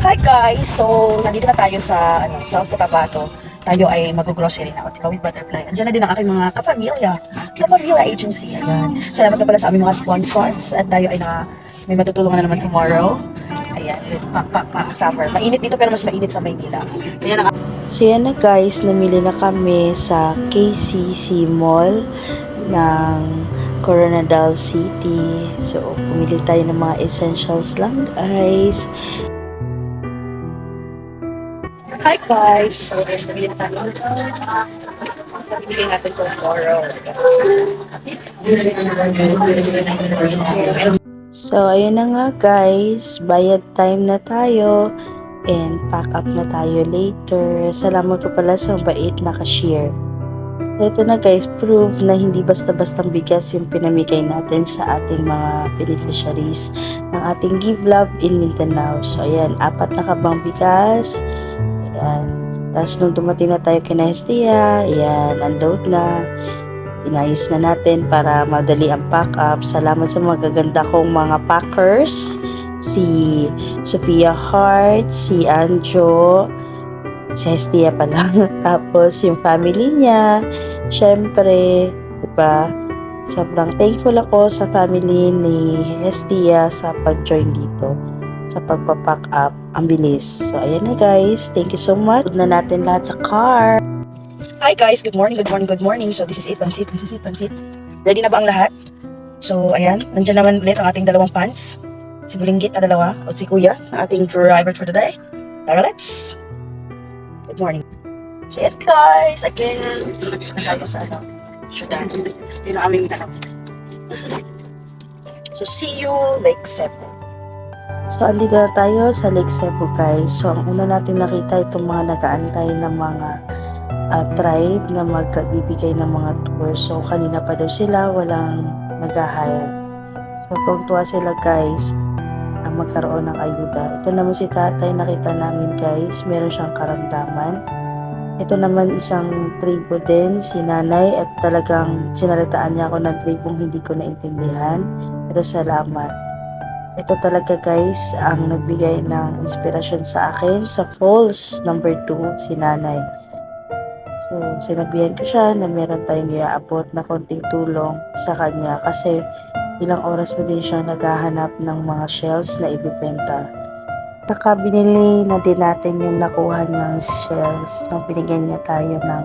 Hi guys! So, nandito na tayo sa South Cotabato. Tayo ay mag-grocery na, diba, with Butterfly. Andiyan na din ang aking mga kapamilya agency. Ayan. Salamat na pala sa aming mga sponsors at tayo ay may matutulungan na naman tomorrow. Ayan, with Pak Summer. Mainit dito pero mas mainit sa Maynila. Ayan ang So yan na guys, namili na kami sa KCC Mall ng Coronadal City. So pumili tayo ng mga essentials lang guys. Hi guys! So, nabili na tayo. Nabili natin tomorrow. So ayun na nga guys, bayad time na tayo and pack up na tayo later. Salamat po pala sa bait na cashier. Ito na guys, proof na hindi basta-bastang bigas yung pinamigay natin sa ating mga beneficiaries ng ating Give Love in Mindanao. So ayan, 4 na kabang bigas. Ayan. Tapos nung dumating na tayo kina Hestia, ayan, unload na. Inayos na natin para madali ang pack up. Salamat sa mga gaganda kong mga packers. Si Sophia Hart, si Anjo, si Hestia pala. Tapos yung family niya. Syempre, diba? Sobrang thankful ako sa family ni Hestia sa pag-join dito. Sa pagpapack up. Ang bilis. So, ayan na guys. Thank you so much. Put na natin lahat sa car. Hi guys, good morning. So this is it, pansit. Ready na ba ang lahat? So ayan, nandiyan naman ulit ang ating dalawang pants. Si Bulinggit na dalawa, at si Kuya, ang ating driver for today. Tara, let's! Good morning. So ayan guys, again, dito na tayo sa syudad. Yun ang aming So see you Lake Cebu. So, andito na tayo sa Lake Cebu guys. So, ang una natin nakita itong mga nag-aantay ng mga tribe na magbibigay ng mga tour. So, kanina pa daw sila, walang nag-hire. So, tuwa sila guys na magkaroon ng ayuda. Ito naman si tatay, nakita namin guys, meron siyang karamdaman. Ito naman isang tribo din, si nanay, at talagang sinalitaan niya ako ng tribong hindi ko naintindihan. Pero salamat. Ito talaga guys ang nagbigay ng inspirasyon sa akin sa Falls number 2, si nanay. So, sinabihan ko siya na meron tayong iaabot na konting tulong sa kanya kasi ilang oras na din siya naghahanap ng mga shells na ibibenta. Saka binili na din natin yung nakuha niyang shells nung binigyan niya tayo ng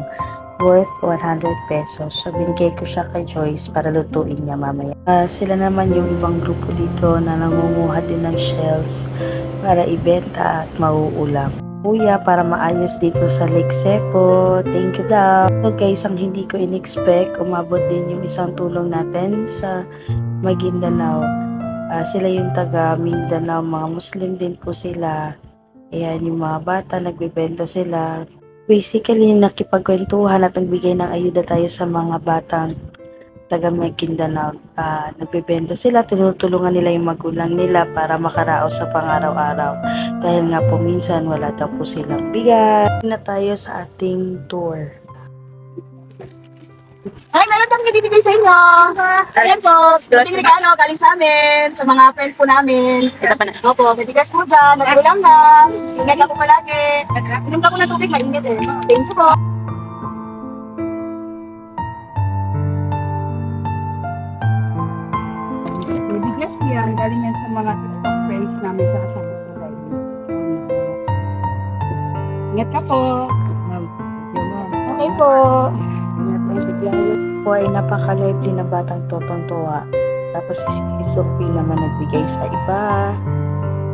worth 100 pesos. So, binigay ko siya kay Joyce para lutuin niya mamaya. Sila naman yung ibang grupo dito na nangunguha din ng shells para ibenta at mauulam. Kuya, para maayos dito sa Lake Cebu. Thank you daw. So guys, ang hindi ko in-expect, umabot din yung isang tulong natin sa Maguindanao. Sila yung taga Mindanao, mga Muslim din po sila. Ayan, yung mga bata, nagbebenta sila. Basically, nakipagkwentuhan at nagbigay ng ayuda tayo sa mga batang taga Maguindanao. Nagbebenta sila, tinutulungan nila yung magulang nila para makaraos sa pang-araw-araw. Dahil nga po minsan wala daw po silang bigas. Na tayo sa ating tour. Ay, meron kami bibigay sa inyo. Ayan po, buting regalo galing sa amin, sa mga friends po namin. Ito pa na. Opo, may bigas po dyan, nag-ulang na. Ingat lang po palagi. Inom ka po ng tubig, mainit eh. Thank you po. May bigas yan. Galing yan sa mga TikTok friends namin sa kasabot na tayo. Ingat ka po. Okay po. Ingat po. Bigyan. Po ay napaka-lively na batang totong-tuwa. Tapos si Sophie naman nagbigay sa iba.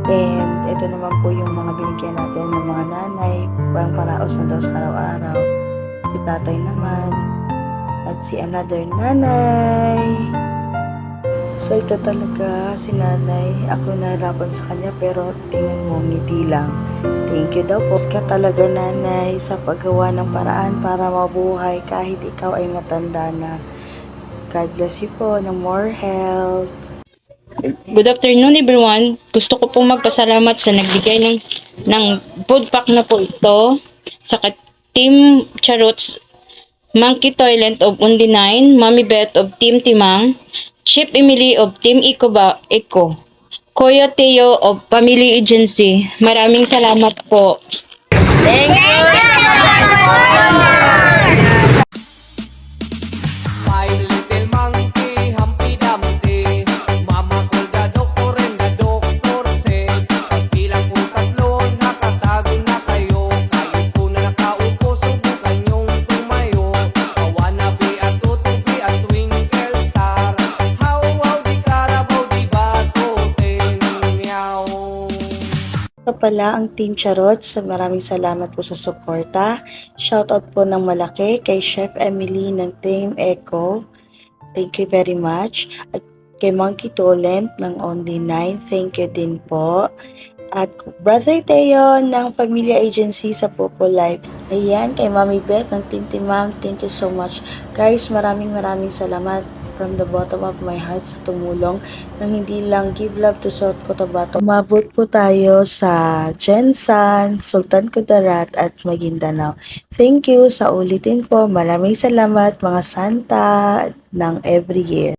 And ito naman po yung mga binigyan natin ng mga nanay. Pang paraos na daw sa araw-araw. Si tatay naman. At si another nanay. So ito talaga si nanay. Ako nahirapan sa kanya pero tingnan mo, ngiti lang. Thank you daw po ka talaga nanay sa paggawa ng paraan para mabuhay kahit ikaw ay matanda na. God bless you po ng more health. Good afternoon everyone. Gusto ko pong magpasalamat sa nagbigay ng food pack na po ito sa Team Charots, Monkey Toilet of Undi 9, Mami Beth of Team Timang, Chef Emily of Team Eco, Kuya Teo of Family Agency. Maraming salamat po. Thank you! My little monkey, Humpty Dumpty. Mama ko the doctor and the doctor said, pagbilang ko tatlo, nakatago na kayo. Kayo po na nakaupo, subukan niyong tumayo. I wanna be a tutubi, a twinkle star. How, di Carabao, di Batoten, meow. Ito pala ang Team Charot. Maraming salamat po sa suporta. Shoutout po ng malaki kay Chef Emily ng Team Echo. Thank you very much. At kay Monkey Talent ng Only 9. Thank you din po. At Brother Teo ng Familia Agency sa Popo Life. Ayan, kay Mami Beth ng Team Timang. Thank you so much. Guys, maraming salamat from the bottom of my heart sa tumulong nang hindi lang Give Love to South Cotabato. Umabot po tayo sa Jensan, Sultan Kudarat at Maguindanao. Thank you sa ulitin po. Maraming salamat mga Santa ng every year.